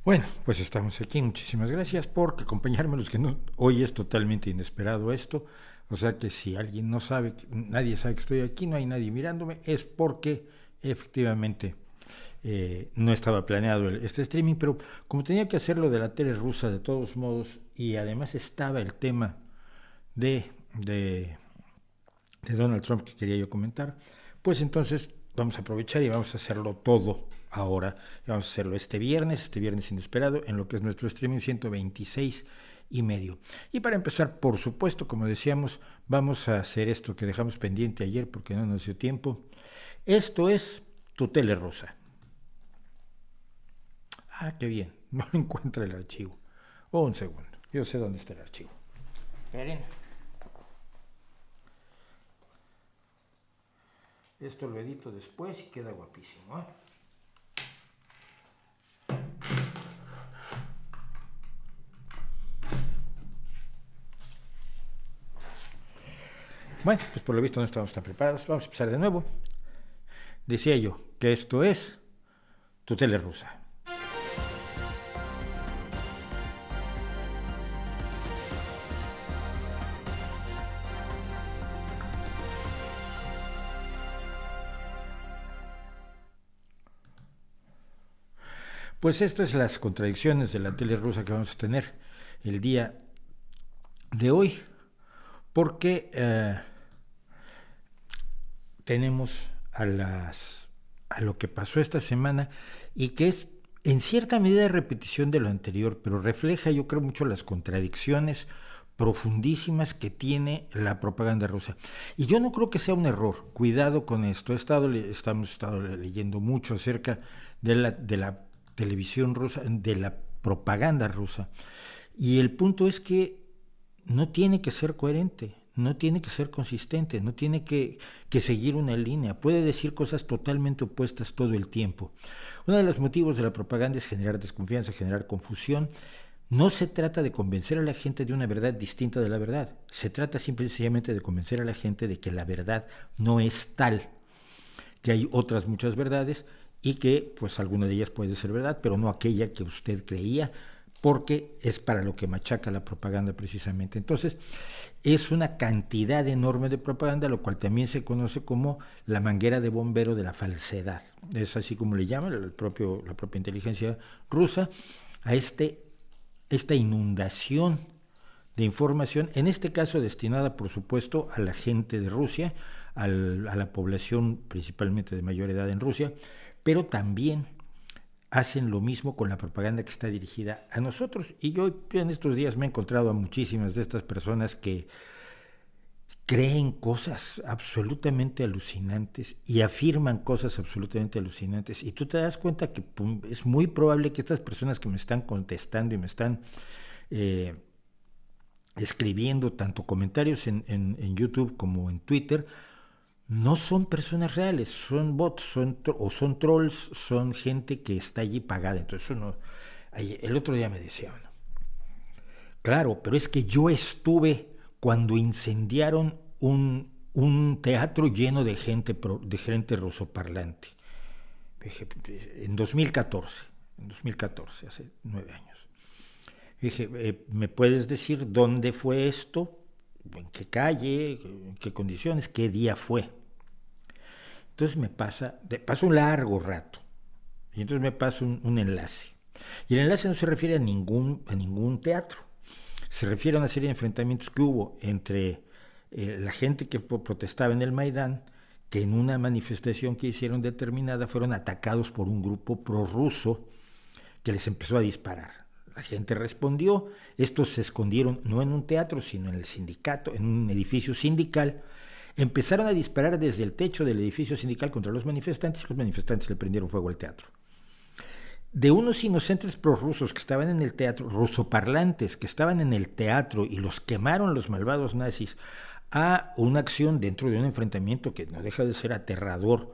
Bueno, pues estamos aquí. Muchísimas gracias por acompañarme. Los que no, hoy es totalmente inesperado esto. O sea que si alguien no sabe, nadie sabe que estoy aquí, no hay nadie mirándome, es porque efectivamente no estaba planeado este streaming, pero como tenía que hacerlo de la tele rusa de todos modos, y además estaba el tema de, de, de Donald Trump que quería yo comentar, pues entonces vamos a aprovechar y vamos a hacerlo todo ahora. Vamos a hacerlo este viernes inesperado, en lo que es nuestro streaming 126 y medio. Y para empezar, por supuesto, como decíamos, vamos a hacer esto que dejamos pendiente ayer porque no nos dio tiempo. Esto es tu tele rosa. Ah, qué bien, no encuentra el archivo. Oh, un segundo, yo sé dónde está el archivo. Esperen. Esto lo edito después y queda guapísimo, ¿eh? Bueno, pues por lo visto no estamos tan preparados. Vamos a empezar de nuevo. Decía yo que esto es tu tele rusa. Pues estas son las contradicciones de la tele rusa que vamos a tener el día de hoy, porque tenemos a lo que pasó esta semana y que es en cierta medida repetición de lo anterior, pero refleja yo creo mucho las contradicciones profundísimas que tiene la propaganda rusa. Y yo no creo que sea un error, cuidado con esto. Hemos estado leyendo mucho acerca de la televisión rusa, de la propaganda rusa. Y el punto es que no tiene que ser coherente, no tiene que ser consistente, no tiene que seguir una línea, puede decir cosas totalmente opuestas todo el tiempo. Uno de los motivos de la propaganda es generar desconfianza, generar confusión. No se trata de convencer a la gente de una verdad distinta de la verdad, se trata simple y sencillamente de convencer a la gente de que la verdad no es tal, que hay otras muchas verdades y que pues alguna de ellas puede ser verdad, pero no aquella que usted creía, porque es para lo que machaca la propaganda precisamente. Entonces, es una cantidad enorme de propaganda, lo cual también se conoce como la manguera de bombero de la falsedad. Es así como le llama la propia inteligencia rusa a esta inundación de información, en este caso destinada, por supuesto, a la gente de Rusia, a la población principalmente de mayor edad en Rusia, pero también hacen lo mismo con la propaganda que está dirigida a nosotros. Y yo en estos días me he encontrado a muchísimas de estas personas que creen cosas absolutamente alucinantes y afirman cosas absolutamente alucinantes. Y tú te das cuenta que es muy probable que estas personas que me están contestando y me están escribiendo tanto comentarios en YouTube como en Twitter, no son personas reales, son bots, son trolls, son gente que está allí pagada. Entonces el otro día me decía, bueno, claro, pero es que yo estuve cuando incendiaron un teatro lleno de gente rusoparlante. En 2014, hace 9 años. Dije, ¿me puedes decir dónde fue esto? ¿En qué calle? ¿En qué condiciones? ¿Qué día fue? Entonces pasa un largo rato. Y entonces me pasa un enlace. Y el enlace no se refiere a ningún teatro. Se refiere a una serie de enfrentamientos que hubo entre la gente que protestaba en el Maidán, que en una manifestación que hicieron determinada fueron atacados por un grupo prorruso que les empezó a disparar. La gente respondió, estos se escondieron no en un teatro, sino en el sindicato, en un edificio sindical. Empezaron a disparar desde el techo del edificio sindical contra los manifestantes y los manifestantes le prendieron fuego al teatro. De unos inocentes prorrusos que estaban en el teatro, rusoparlantes que estaban en el teatro y los quemaron los malvados nazis, a una acción dentro de un enfrentamiento que no deja de ser aterrador,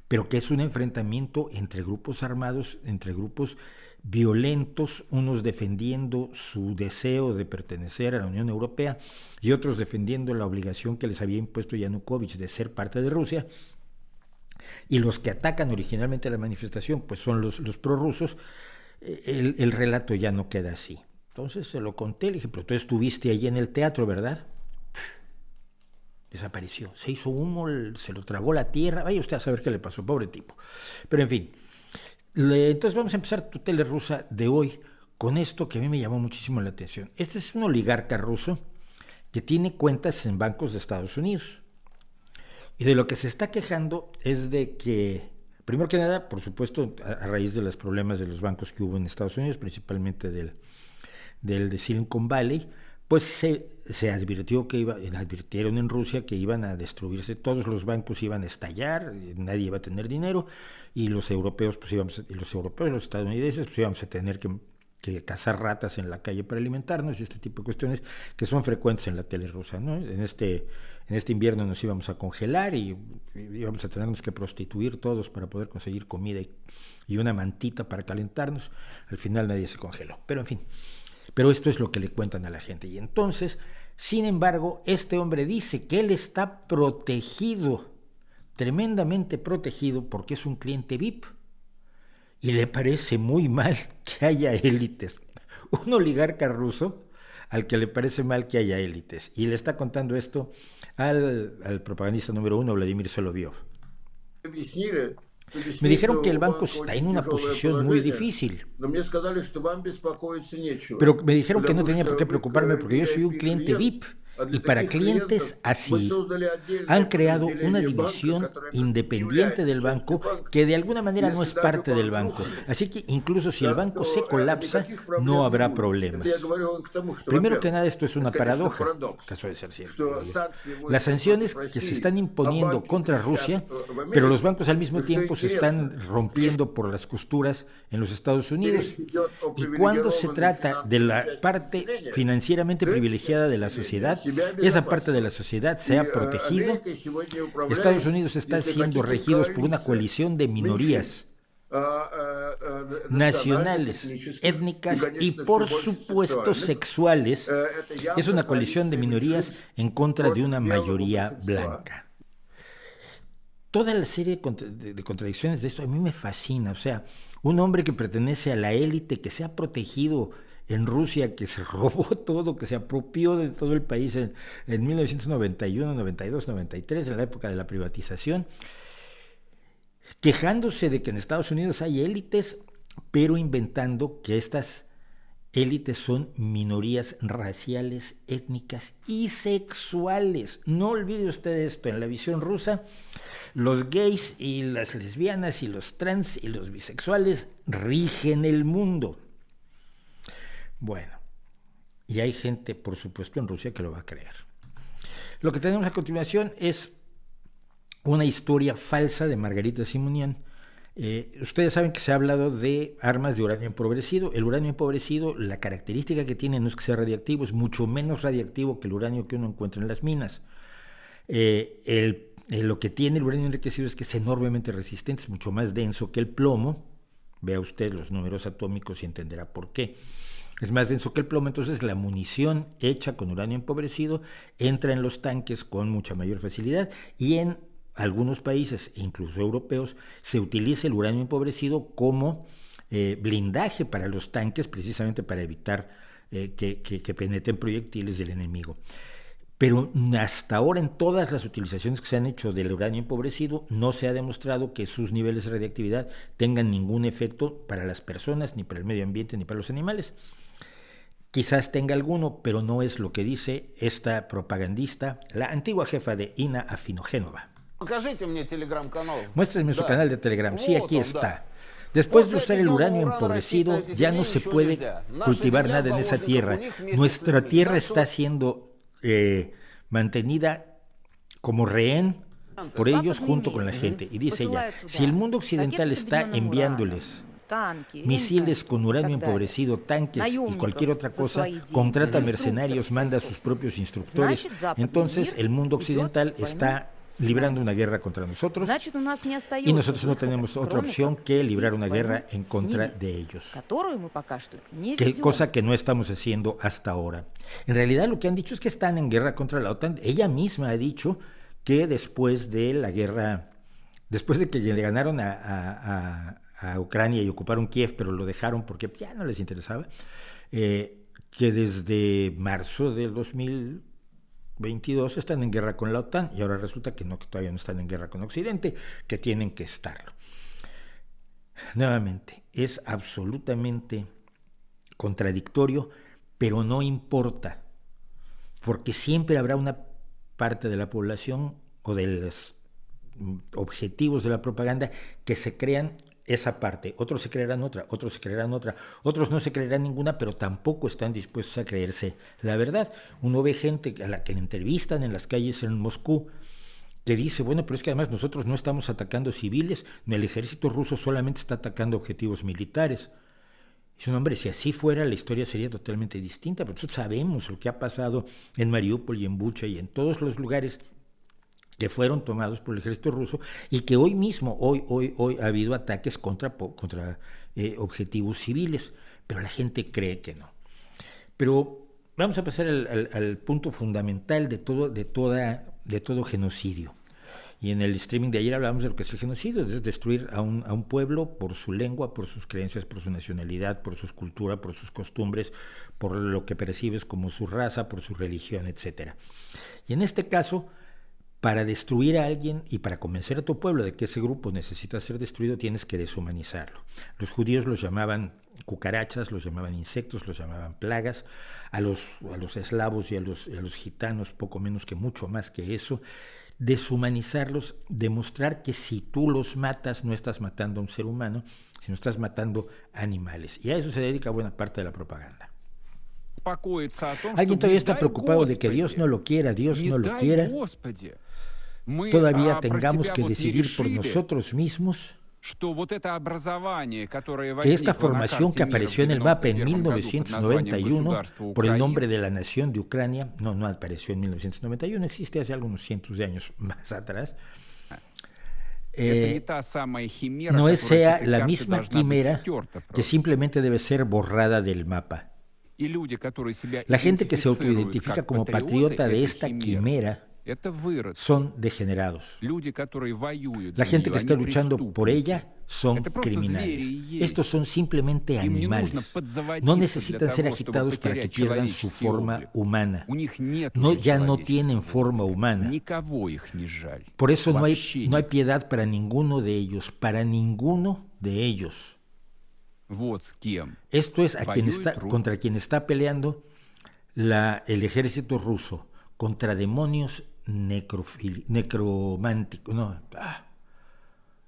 pero que es un enfrentamiento entre grupos armados, entre grupos violentos, unos defendiendo su deseo de pertenecer a la Unión Europea y otros defendiendo la obligación que les había impuesto Yanukovych de ser parte de Rusia. Y los que atacan originalmente la manifestación pues son los prorrusos, el relato ya no queda así. Entonces se lo conté, le dije, pero tú estuviste allí en el teatro, ¿verdad? Desapareció, se hizo humo, se lo tragó la tierra, vaya usted a saber qué le pasó, pobre tipo. Pero en fin, entonces vamos a empezar tu tele rusa de hoy con esto que a mí me llamó muchísimo la atención. Este es un oligarca ruso que tiene cuentas en bancos de Estados Unidos. Y de lo que se está quejando es de que, primero que nada, por supuesto, a raíz de los problemas de los bancos que hubo en Estados Unidos, principalmente del de Silicon Valley, pues se advirtieron en Rusia que iban a destruirse, todos los bancos iban a estallar, nadie iba a tener dinero, y los europeos, los estadounidenses, pues íbamos a tener que cazar ratas en la calle para alimentarnos, y este tipo de cuestiones que son frecuentes en la tele rusa, ¿no? En este invierno nos íbamos a congelar y íbamos a tenernos que prostituir todos para poder conseguir comida y una mantita para calentarnos. Al final nadie se congeló, pero en fin. Pero esto es lo que le cuentan a la gente. Y entonces, sin embargo, este hombre dice que él está protegido, tremendamente protegido, porque es un cliente VIP. Y le parece muy mal que haya élites. Un oligarca ruso al que le parece mal que haya élites. Y le está contando esto al propagandista número 1, Vladimir Solovyov. Me dijeron que el banco está en una posición muy difícil, pero me dijeron que no tenía por qué preocuparme porque yo soy un cliente VIP. Y para clientes así, han creado una división independiente del banco que de alguna manera no es parte del banco. Así que incluso si el banco se colapsa, no habrá problemas. Primero que nada, esto es una paradoja, caso de ser cierto. Las sanciones que se están imponiendo contra Rusia, pero los bancos al mismo tiempo se están rompiendo por las costuras en los Estados Unidos. Y cuando se trata de la parte financieramente privilegiada de la sociedad, esa parte de la sociedad se ha protegido. Estados Unidos está siendo regidos por una coalición de minorías nacionales, étnicas y por supuesto sexuales. Es una coalición de minorías en contra de una mayoría blanca. Toda la serie de contradicciones de esto a mí me fascina. O sea, un hombre que pertenece a la élite, que se ha protegido en Rusia, que se robó todo, que se apropió de todo el país en 1991, 92, 93, en la época de la privatización, quejándose de que en Estados Unidos hay élites, pero inventando que estas élites son minorías raciales, étnicas y sexuales. No olvide usted esto, en la visión rusa, los gays y las lesbianas y los trans y los bisexuales rigen el mundo. Bueno, y hay gente, por supuesto, en Rusia que lo va a creer. Lo que tenemos a continuación es una historia falsa de Margarita Simonian. Ustedes saben que se ha hablado de armas de uranio empobrecido. El uranio empobrecido, la característica que tiene no es que sea radiactivo, es mucho menos radiactivo que el uranio que uno encuentra en las minas. Lo que tiene el uranio enriquecido es que es enormemente resistente, es mucho más denso que el plomo. Vea usted los números atómicos y entenderá por qué. Es más denso que el plomo, entonces la munición hecha con uranio empobrecido entra en los tanques con mucha mayor facilidad, y en algunos países, incluso europeos, se utiliza el uranio empobrecido como blindaje para los tanques, precisamente para evitar que penetren proyectiles del enemigo. Pero hasta ahora, en todas las utilizaciones que se han hecho del uranio empobrecido, no se ha demostrado que sus niveles de radiactividad tengan ningún efecto para las personas, ni para el medio ambiente, ni para los animales. Quizás tenga alguno, pero no es lo que dice esta propagandista, la antigua jefa de INA Afinogenova. Muéstrenme su canal de Telegram. Sí, aquí está. Después de usar el uranio empobrecido, ya no se puede cultivar nada en esa tierra. Nuestra tierra está siendo mantenida como rehén por ellos junto con la gente. Y dice ella, si el mundo occidental está enviándoles misiles con uranio empobrecido, tanques y cualquier otra cosa, contrata mercenarios, manda a sus propios instructores, entonces el mundo occidental está librando una guerra contra nosotros y nosotros no tenemos otra opción que librar una guerra en contra de ellos. Cosa que no estamos haciendo hasta ahora. En realidad lo que han dicho es que están en guerra contra la OTAN. Ella misma ha dicho que después de la guerra, después de que le ganaron a a Ucrania y ocuparon Kiev, pero lo dejaron porque ya no les interesaba, que desde marzo del 2022 están en guerra con la OTAN y ahora resulta que no, que todavía no están en guerra con Occidente, que tienen que estarlo. Nuevamente, es absolutamente contradictorio, pero no importa, porque siempre habrá una parte de la población o de los objetivos de la propaganda que se crean esa parte, otros se creerán otra, otros se creerán otra, otros no se creerán ninguna, pero tampoco están dispuestos a creerse la verdad. Uno ve gente a la que le entrevistan en las calles en Moscú que dice, bueno, pero es que además nosotros no estamos atacando civiles, el ejército ruso solamente está atacando objetivos militares. Dice, hombre, si así fuera la historia sería totalmente distinta, pero nosotros sabemos lo que ha pasado en Mariupol y en Bucha y en todos los lugares que fueron tomados por el ejército ruso y que hoy mismo, hoy ha habido ataques contra objetivos civiles, pero la gente cree que no. Pero vamos a pasar al punto fundamental de todo genocidio. Y en el streaming de ayer hablábamos de lo que es el genocidio, es destruir a un pueblo por su lengua, por sus creencias, por su nacionalidad, por su cultura, por sus costumbres, por lo que percibes como su raza, por su religión, etc. Y en este caso, para destruir a alguien y para convencer a tu pueblo de que ese grupo necesita ser destruido, tienes que deshumanizarlo. Los judíos los llamaban cucarachas, los llamaban insectos, los llamaban plagas, a los eslavos y a los gitanos poco menos que mucho más que eso. Deshumanizarlos, demostrar que si tú los matas no estás matando a un ser humano, sino estás matando animales. Y a eso se dedica buena parte de la propaganda. Alguien todavía está preocupado de que Dios no lo quiera, todavía tengamos que decidir por nosotros mismos que esta formación que apareció en el mapa en 1991 por el nombre de la nación de Ucrania, no apareció en 1991, existe hace algunos cientos de años más atrás, no sea la misma quimera que simplemente debe ser borrada del mapa. La gente que se autoidentifica como patriota de esta quimera son degenerados. La gente que está luchando por ella son criminales. Estos son simplemente animales. No necesitan ser agitados para que pierdan su forma humana. Ya no tienen forma humana. Por eso no hay piedad para ninguno de ellos, Esto es contra quien está peleando el ejército ruso, contra demonios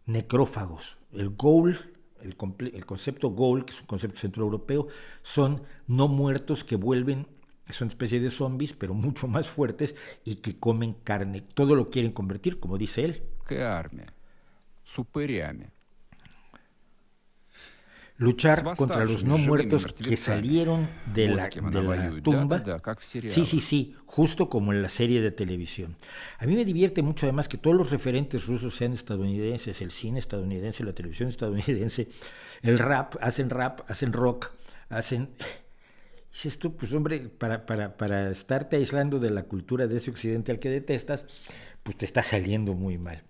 necrófagos. El Ghoul, el concepto Ghoul, que es un concepto centroeuropeo, son no muertos que vuelven, son especie de zombies, pero mucho más fuertes y que comen carne. Todo lo quieren convertir, como dice él. Luchar contra los no muertos que salieron de la tumba. Sí, justo como en la serie de televisión. A mí me divierte mucho además que todos los referentes rusos sean estadounidenses, el cine estadounidense, la televisión estadounidense, el hacen rock, Dices tú, pues hombre, para estarte aislando de la cultura de ese occidente al que detestas, pues te está saliendo muy mal.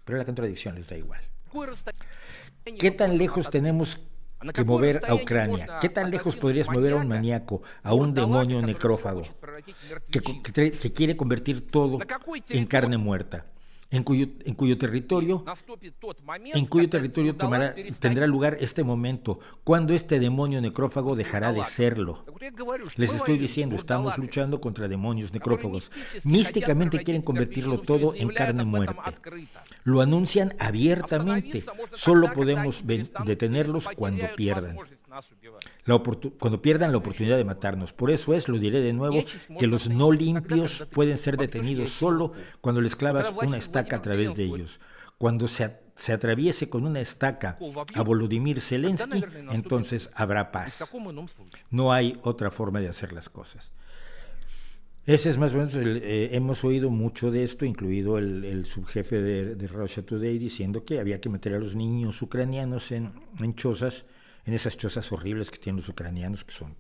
Pero la contradicción les da igual. ¿Qué tan lejos tenemos que mover a Ucrania? ¿Qué tan lejos podrías mover a un maníaco, a un demonio necrófago que quiere convertir todo en carne muerta? En cuyo territorio tendrá lugar este momento, cuando este demonio necrófago dejará de serlo. Les estoy diciendo, estamos luchando contra demonios necrófagos. Místicamente quieren convertirlo todo en carne muerta. Lo anuncian abiertamente. Solo podemos detenerlos cuando pierdan. Cuando pierdan la oportunidad de matarnos. Por eso lo diré de nuevo, que los no limpios pueden ser detenidos solo cuando les clavas una estaca a través de ellos. Cuando se atraviese con una estaca a Volodymyr Zelensky, entonces habrá paz. No hay otra forma de hacer las cosas. Ese es más o menos, hemos oído mucho de esto, incluido el subjefe de Russia Today, diciendo que había que meter a los niños ucranianos en chozas, en esas chozas horribles que tienen los ucranianos, que son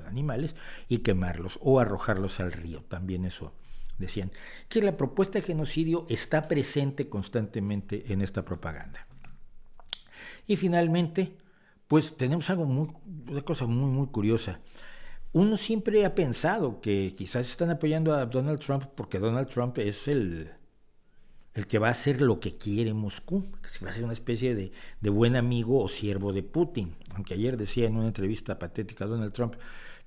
animales, y quemarlos o arrojarlos al río. También eso decían. Que la propuesta de genocidio está presente constantemente en esta propaganda. Y finalmente, pues tenemos una cosa muy curiosa. Uno siempre ha pensado que quizás están apoyando a Donald Trump porque Donald Trump es el que va a hacer lo que quiere Moscú, que va a ser una especie de buen amigo o siervo de Putin. Aunque ayer decía en una entrevista patética a Donald Trump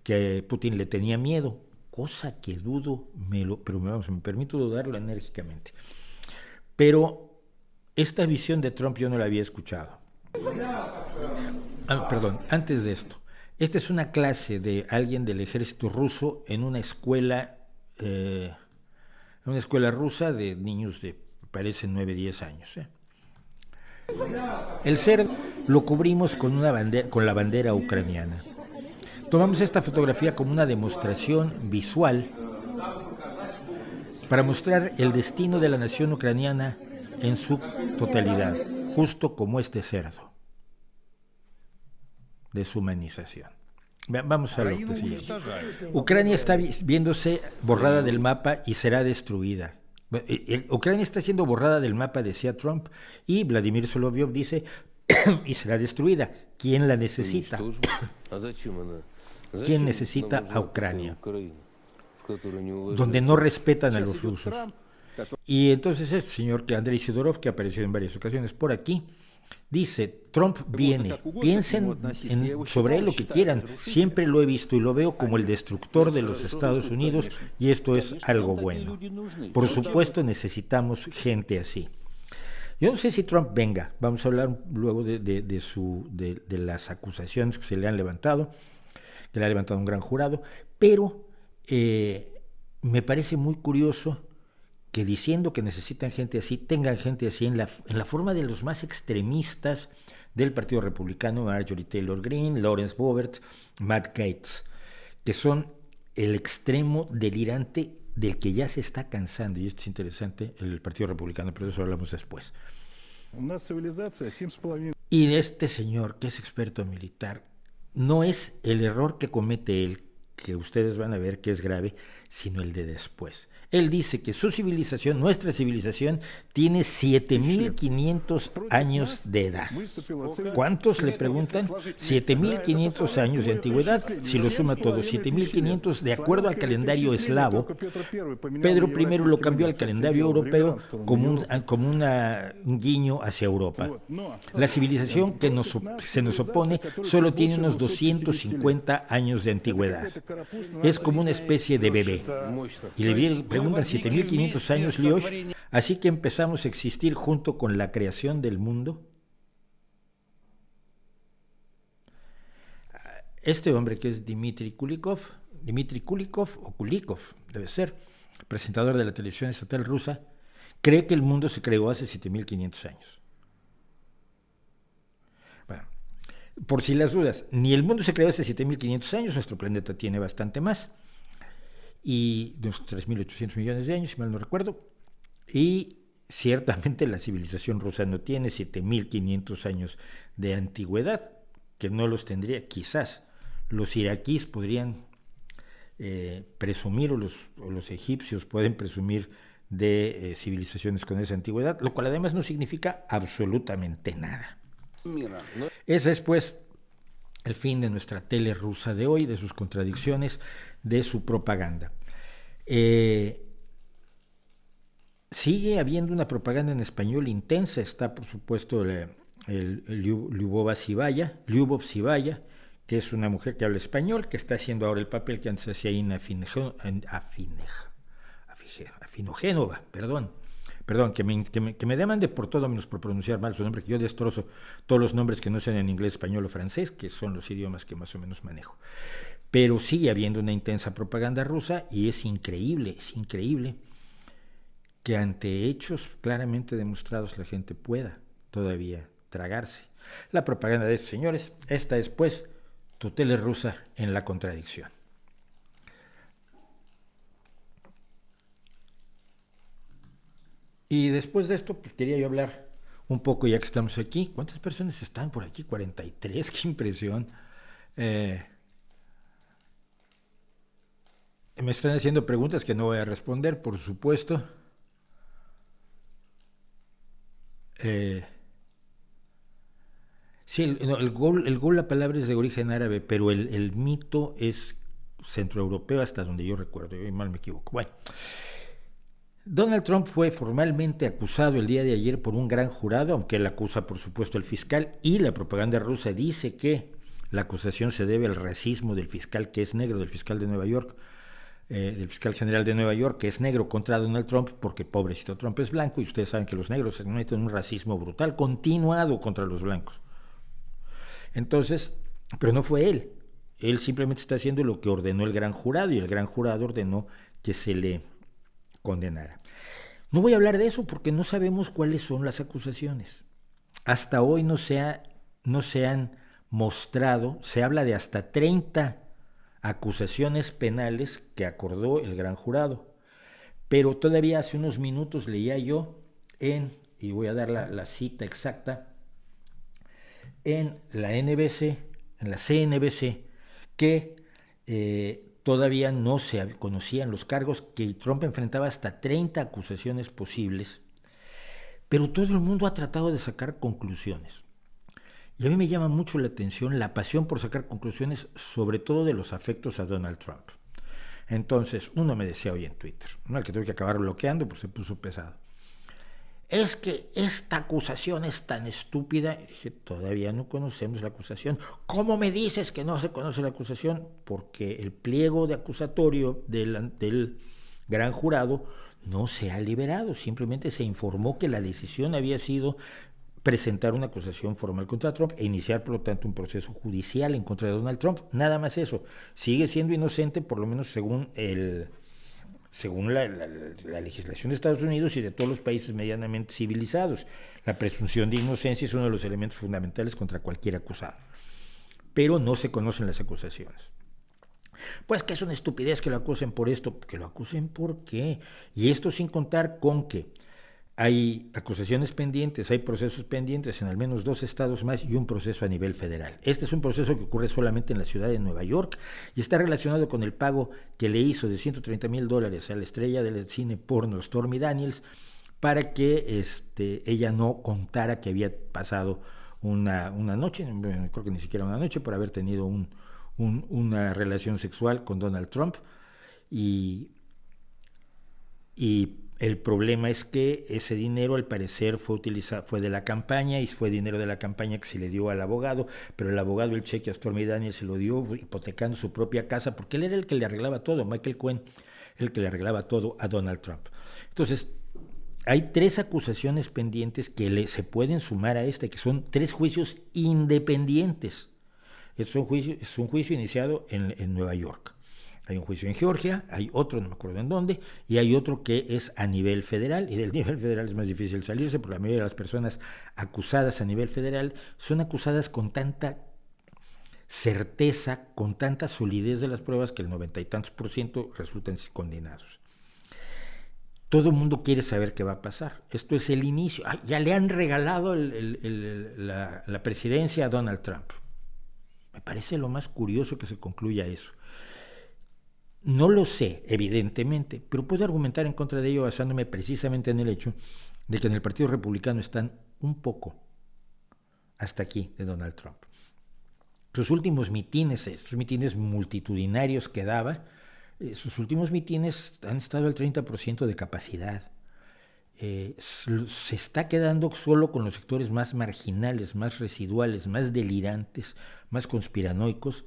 que Putin le tenía miedo, cosa que dudo, pero me permito dudarlo enérgicamente. Pero esta visión de Trump yo no la había escuchado. Perdón, antes de esto. Esta es una clase de alguien del ejército ruso en una escuela rusa de niños de, parece, 9, 10 años. El cerdo lo cubrimos con la bandera ucraniana. Tomamos esta fotografía como una demostración visual para mostrar el destino de la nación ucraniana en su totalidad, justo como este cerdo. Deshumanización. Vamos a lo que sigue. Ucrania está viéndose borrada del mapa y será destruida. Ucrania está siendo borrada del mapa, decía Trump, y Vladimir Solovyov dice, y será destruida. ¿Quién la necesita? ¿Quién necesita a Ucrania? Donde no respetan a los rusos. Y entonces este señor, Andrei Sidorov, que apareció en varias ocasiones por aquí, dice, Trump viene, piensen sobre él lo que quieran, siempre lo he visto y lo veo como el destructor de los Estados Unidos y esto es algo bueno. Por supuesto necesitamos gente así. Yo no sé si Trump venga, vamos a hablar luego de las acusaciones que se le han levantado, que le ha levantado un gran jurado, pero me parece muy curioso que diciendo que necesitan gente así, tengan gente así en la forma de los más extremistas del Partido Republicano, Marjorie Taylor Greene, Lawrence Boebert, Matt Gaetz, que son el extremo delirante del que ya se está cansando, y esto es interesante, el Partido Republicano, pero de eso hablamos después. Y de este señor, que es experto militar, no es el error que comete él, que ustedes van a ver que es grave, sino el de después. Él dice que su civilización, nuestra civilización, tiene 7,500 años de edad. ¿Cuántos le preguntan? 7,500 años de antigüedad, si lo suma todo, 7,500 de acuerdo al calendario eslavo. Pedro I lo cambió al calendario europeo como un guiño hacia Europa. La civilización que se nos opone solo tiene unos 250 años de antigüedad. Es como una especie de bebé. Y le preguntan 7,500 años, Liosh, así que empezamos a existir junto con la creación del mundo. Este hombre, que es Dmitry Kulikov o Kulikov, debe ser, presentador de la televisión estatal rusa, cree que el mundo se creó hace 7,500 años. Bueno, por si las dudas, ni el mundo se creó hace 7,500 años, nuestro planeta tiene bastante más, y de unos 3,800 millones de años, si mal no recuerdo, y ciertamente la civilización rusa no tiene 7,500 años de antigüedad, que no los tendría. Quizás los iraquíes podrían presumir, o los egipcios pueden presumir de civilizaciones con esa antigüedad, lo cual además no significa absolutamente nada. Ese es pues el fin de nuestra tele rusa de hoy, de sus contradicciones, de su propaganda. Sigue habiendo una propaganda en español intensa. Está, por supuesto, el Lyubov Sivaya, que es una mujer que habla español, que está haciendo ahora el papel que antes hacía Ina Afinogénova, perdón, que me demande por todo menos por pronunciar mal su nombre, que yo destrozo todos los nombres que no sean en inglés, español o francés, que son los idiomas que más o menos manejo. Pero sigue habiendo una intensa propaganda rusa y es increíble que ante hechos claramente demostrados la gente pueda todavía tragarse la propaganda de estos señores. Esta es pues tu tele rusa en la contradicción. Y después de esto, pues quería yo hablar un poco, ya que estamos aquí. ¿Cuántas personas están por aquí? 43, qué impresión. Me están haciendo preguntas que no voy a responder, por supuesto. Sí, no, el gol, la palabra es de origen árabe, pero el mito es centroeuropeo hasta donde yo recuerdo, yo mal me equivoco. Bueno, Donald Trump fue formalmente acusado el día de ayer por un gran jurado, aunque él acusa por supuesto al fiscal, y la propaganda rusa dice que la acusación se debe al racismo del fiscal que es negro, del fiscal de Nueva York, del fiscal general de Nueva York, que es negro contra Donald Trump, porque pobrecito Trump es blanco, y ustedes saben que los negros se meten en un racismo brutal, continuado contra los blancos. Entonces, pero no fue él. Él simplemente está haciendo lo que ordenó el gran jurado, y el gran jurado ordenó que se le condenara. No voy a hablar de eso porque no sabemos cuáles son las acusaciones. Hasta hoy no se han mostrado, se habla de hasta 30 acusaciones penales que acordó el gran jurado. Pero todavía hace unos minutos leía yo y voy a dar la cita exacta, en la NBC, en la CNBC, que todavía no se conocían los cargos, que Trump enfrentaba hasta 30 acusaciones posibles, pero todo el mundo ha tratado de sacar conclusiones. Y a mí me llama mucho la atención la pasión por sacar conclusiones, sobre todo de los afectos a Donald Trump. Entonces, uno me decía hoy en Twitter, uno al que tuve que acabar bloqueando porque se puso pesado. Es que esta acusación es tan estúpida. Y dije, todavía no conocemos la acusación. ¿Cómo me dices que no se conoce la acusación? Porque el pliego de acusatorio del gran jurado no se ha liberado. Simplemente se informó que la decisión había sido presentar una acusación formal contra Trump e iniciar, por lo tanto, un proceso judicial en contra de Donald Trump. Nada más eso. Sigue siendo inocente, por lo menos según la legislación de Estados Unidos y de todos los países medianamente civilizados. La presunción de inocencia es uno de los elementos fundamentales contra cualquier acusado. Pero no se conocen las acusaciones. Pues que es una estupidez que lo acusen por esto. Que lo acusen por qué. Y esto sin contar con que hay acusaciones pendientes, hay procesos pendientes en al menos 2 estados más y un proceso a nivel federal. Este es un proceso que ocurre solamente en la ciudad de Nueva York y está relacionado con el pago que le hizo de $130,000 a la estrella del cine porno Stormy Daniels para que ella no contara que había pasado una noche, creo que ni siquiera una noche, por haber tenido una relación sexual con Donald Trump. Y el problema es que ese dinero al parecer fue de la campaña y fue dinero de la campaña que se le dio al abogado, pero el abogado el cheque a Stormy Daniels se lo dio hipotecando su propia casa porque él era el que le arreglaba todo, Michael Cohen, el que le arreglaba todo a Donald Trump. Entonces, hay 3 acusaciones pendientes que se pueden sumar a que son 3 juicios independientes. Es un juicio iniciado en Nueva York. Hay un juicio en Georgia, hay otro, no me acuerdo en dónde, y hay otro que es a nivel federal, y del nivel federal es más difícil salirse, porque la mayoría de las personas acusadas a nivel federal son acusadas con tanta certeza, con tanta solidez de las pruebas, que el 90 y tantos % resultan condenados. Todo el mundo quiere saber qué va a pasar. Esto es el inicio. Ya le han regalado la presidencia a Donald Trump. Me parece lo más curioso que se concluya eso. No lo sé, evidentemente, pero puedo argumentar en contra de ello basándome precisamente en el hecho de que en el Partido Republicano están un poco hasta aquí de Donald Trump. Sus últimos mitines, estos mitines multitudinarios que daba, sus últimos mitines han estado al 30% de capacidad. Se está quedando solo con los sectores más marginales, más residuales, más delirantes, más conspiranoicos,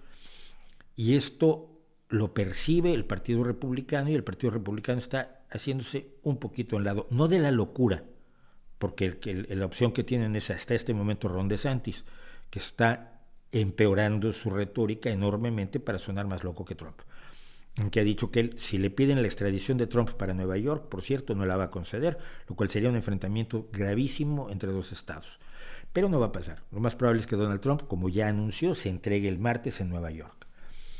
y esto lo percibe el Partido Republicano, y el Partido Republicano está haciéndose un poquito a un lado, no de la locura, porque la opción que tienen es hasta este momento Ron DeSantis, que está empeorando su retórica enormemente para sonar más loco que Trump, que ha dicho que si le piden la extradición de Trump para Nueva York, por cierto, no la va a conceder, lo cual sería un enfrentamiento gravísimo entre 2 estados. Pero no va a pasar. Lo más probable es que Donald Trump, como ya anunció, se entregue el martes en Nueva York.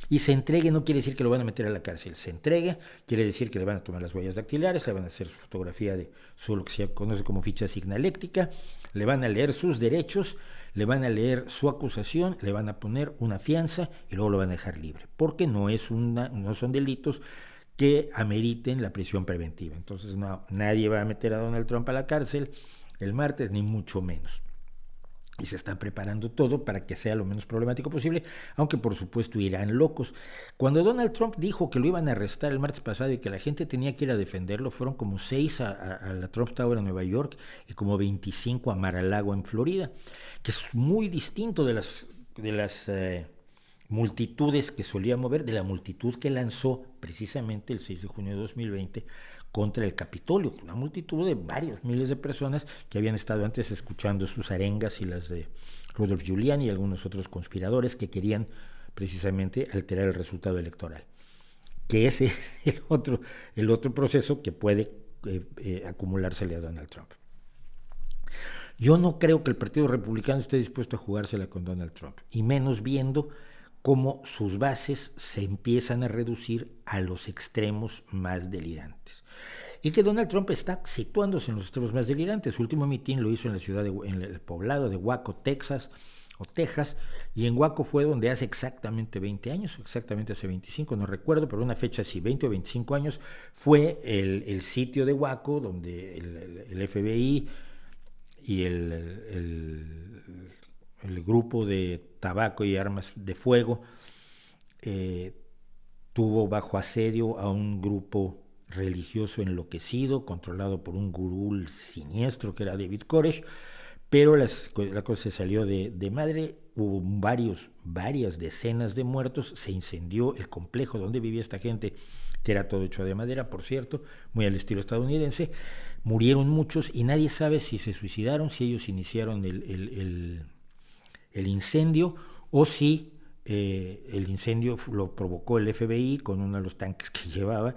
Y se entregue no quiere decir que lo van a meter a la cárcel. Se entregue quiere decir que le van a tomar las huellas dactilares, le van a hacer su fotografía de lo que se conoce como ficha signaléctica, le van a leer sus derechos, le van a leer su acusación, le van a poner una fianza y luego lo van a dejar libre, porque no son delitos que ameriten la prisión preventiva. Entonces nadie va a meter a Donald Trump a la cárcel el martes, ni mucho menos. y se está preparando todo para que sea lo menos problemático posible, aunque por supuesto irán locos. Cuando Donald Trump dijo que lo iban a arrestar el martes pasado y que la gente tenía que ir a defenderlo, fueron como 6 a la Trump Tower en Nueva York y como 25 a Mar-a-Lago en Florida, que es muy distinto de las multitudes que solía mover, de la multitud que lanzó precisamente el 6 de junio de 2020 contra el Capitolio, una multitud de varios miles de personas que habían estado antes escuchando sus arengas y las de Rudolph Giuliani y algunos otros conspiradores que querían precisamente alterar el resultado electoral. Que ese es el otro proceso que puede acumulársele a Donald Trump. Yo no creo que el Partido Republicano esté dispuesto a jugársela con Donald Trump, y menos viendo cómo sus bases se empiezan a reducir a los extremos más delirantes. Y que Donald Trump está situándose en los extremos más delirantes. Su último mitin lo hizo en el poblado de Waco, Texas, y en Waco fue donde hace exactamente 20 años, exactamente hace 25, no recuerdo, pero una fecha así, 20 o 25 años, fue el sitio de Waco donde el FBI y el grupo de tabaco y armas de fuego tuvo bajo asedio a un grupo religioso enloquecido, controlado por un gurú siniestro que era David Koresh, pero la cosa se salió de madre, hubo varias decenas de muertos, se incendió el complejo donde vivía esta gente, que era todo hecho de madera, por cierto, muy al estilo estadounidense, murieron muchos y nadie sabe si se suicidaron, si ellos iniciaron el incendio o si el incendio lo provocó el FBI con uno de los tanques que llevaba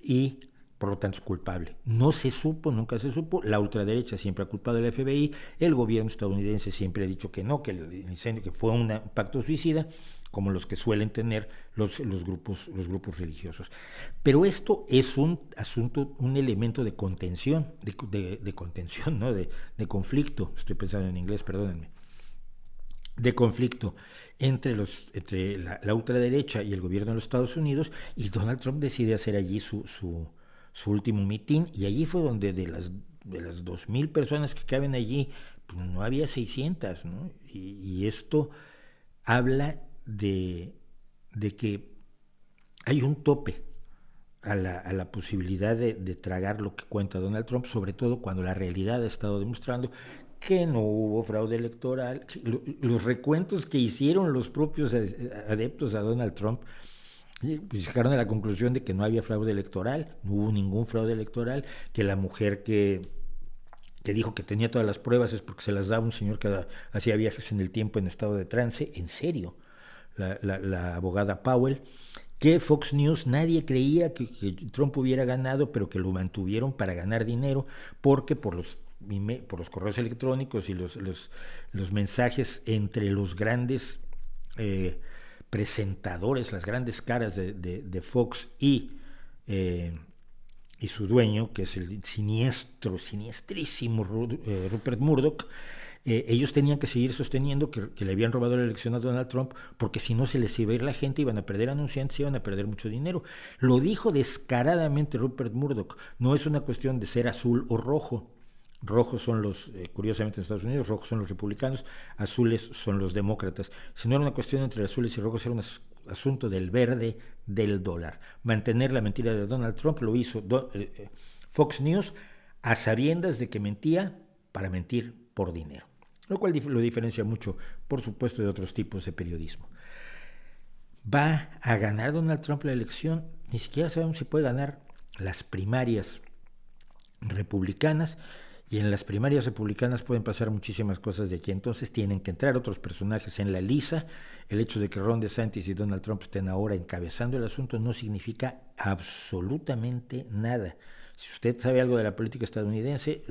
y por lo tanto es culpable. No se supo, nunca se supo, la ultraderecha siempre ha culpado al FBI, el gobierno estadounidense siempre ha dicho que no, que el incendio que fue un pacto suicida, como los que suelen tener los grupos religiosos. Pero esto es un asunto, un elemento de contención, de contención, ¿no? de conflicto, estoy pensando en inglés, perdónenme, de conflicto entre la ultraderecha y el gobierno de los Estados Unidos, y Donald Trump decide hacer allí su último mitin, y allí fue donde de las 2,000 personas que caben allí, pues no había 600, ¿no? Y esto habla de que hay un tope a la posibilidad de tragar lo que cuenta Donald Trump, sobre todo cuando la realidad ha estado demostrando que no hubo fraude electoral. Los recuentos que hicieron los propios adeptos a Donald Trump pues llegaron a la conclusión de que no había fraude electoral, no hubo ningún fraude electoral, que la mujer que dijo que tenía todas las pruebas es porque se las daba un señor que hacía viajes en el tiempo en estado de trance, en serio, la abogada Powell, que Fox News nadie creía que Trump hubiera ganado, pero que lo mantuvieron para ganar dinero, porque por los correos electrónicos y los mensajes entre los grandes presentadores, las grandes caras de Fox y su dueño, que es el siniestrísimo Rupert Murdoch, ellos tenían que seguir sosteniendo que le habían robado la elección a Donald Trump, porque si no se les iba a ir la gente, iban a perder anunciantes, iban a perder mucho dinero. Lo dijo descaradamente Rupert Murdoch, no es una cuestión de ser azul o rojo. Rojos son curiosamente en Estados Unidos, rojos son los republicanos, azules son los demócratas. Si no era una cuestión entre azules y rojos, era un asunto del verde del dólar. Mantener la mentira de Donald Trump lo hizo Fox News a sabiendas de que mentía para mentir por dinero, lo cual lo diferencia mucho, por supuesto, de otros tipos de periodismo. ¿Va a ganar Donald Trump la elección? Ni siquiera sabemos si puede ganar las primarias republicanas. Y en las primarias republicanas pueden pasar muchísimas cosas de aquí. Entonces tienen que entrar otros personajes en la lisa. El hecho de que Ron DeSantis y Donald Trump estén ahora encabezando el asunto no significa absolutamente nada. Si usted sabe algo de la política estadounidense,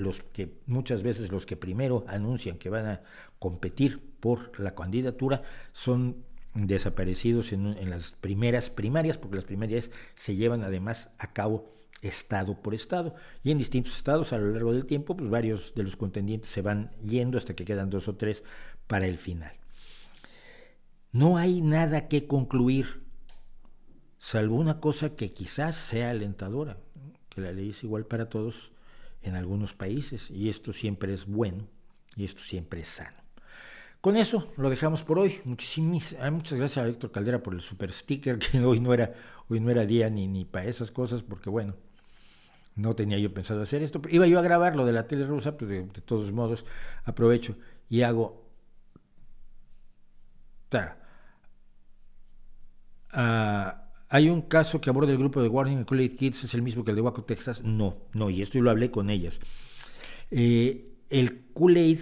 muchas veces los que primero anuncian que van a competir por la candidatura son desaparecidos en las primeras primarias, porque las primarias se llevan además a cabo estado por estado, y en distintos estados a lo largo del tiempo, pues varios de los contendientes se van yendo hasta que quedan 2 o 3 para el final. No hay nada que concluir, salvo una cosa que quizás sea alentadora, que la ley es igual para todos en algunos países, y esto siempre es bueno, y esto siempre es sano. Con eso lo dejamos por hoy. Muchas gracias a Héctor Caldera por el super sticker, que hoy no era día ni para esas cosas, porque bueno, no tenía yo pensado hacer esto. Iba yo a grabar lo de la tele rusa, pues de todos modos aprovecho y hago. Claro, hay un caso que aborda el grupo de Warning and Kool-Aid Kids, ¿es el mismo que el de Waco, Texas? No, y esto yo lo hablé con ellas. El Kool-Aid,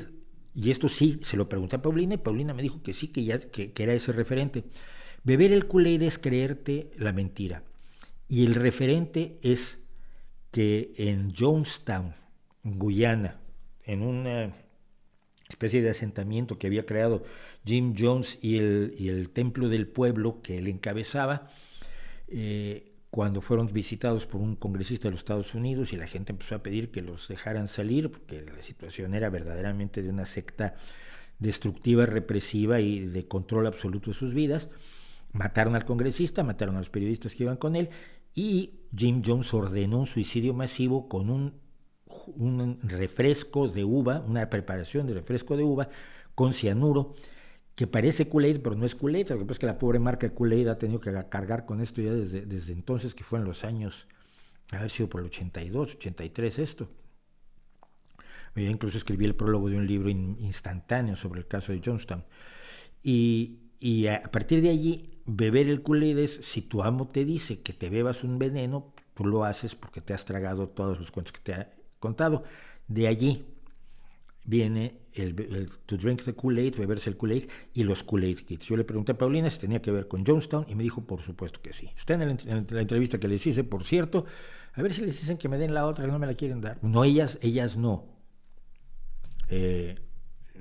y esto sí, se lo pregunté a Paulina, y Paulina me dijo que sí, que era ese referente. Beber el Kool-Aid es creerte la mentira, y el referente es que en Jonestown, Guyana, en una especie de asentamiento que había creado Jim Jones y el templo del pueblo que él encabezaba, cuando fueron visitados por un congresista de los Estados Unidos y la gente empezó a pedir que los dejaran salir porque la situación era verdaderamente de una secta destructiva, represiva y de control absoluto de sus vidas. Mataron al congresista, mataron a los periodistas que iban con él y Jim Jones ordenó un suicidio masivo con un refresco de uva, una preparación de refresco de uva con cianuro, que parece Kool-Aid, pero no es Kool-Aid. Lo que pasa es que la pobre marca Kool-Aid ha tenido que cargar con esto ya desde entonces, que fue en los años, haber sido por el 82, 83 esto. Yo incluso escribí el prólogo de un libro instantáneo sobre el caso de Jonestown. Y a partir de allí, beber el Kool-Aid es, si tu amo te dice que te bebas un veneno, tú lo haces porque te has tragado todos los cuentos que te ha contado. De allí viene el to drink the Kool-Aid, beberse el Kool-Aid, y los Kool-Aid Kids. Yo le pregunté a Paulina si tenía que ver con Jonestown y me dijo por supuesto que sí. Está en la entrevista que les hice, por cierto, a ver si les dicen que me den la otra, que no me la quieren dar. No, ellas no.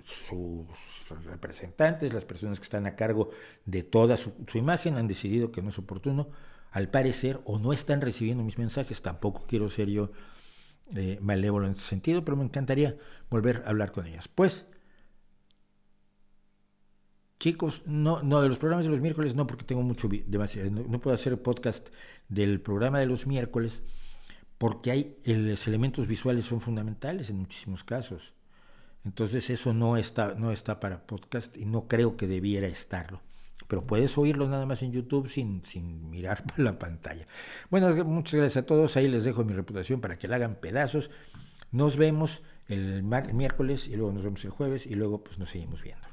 Sus representantes, las personas que están a cargo de toda su imagen, han decidido que no es oportuno, al parecer, o no están recibiendo mis mensajes. Tampoco quiero ser yo malévolo en ese sentido, pero me encantaría volver a hablar con ellas. Pues, chicos, no de los programas de los miércoles, no, porque tengo demasiado, no puedo hacer podcast del programa de los miércoles, porque los elementos visuales son fundamentales en muchísimos casos. Entonces eso no está para podcast y no creo que debiera estarlo. Pero puedes oírlo nada más en YouTube sin mirar por la pantalla. Bueno, muchas gracias a todos. Ahí les dejo mi reputación para que la hagan pedazos. Nos vemos el miércoles y luego nos vemos el jueves y luego pues nos seguimos viendo.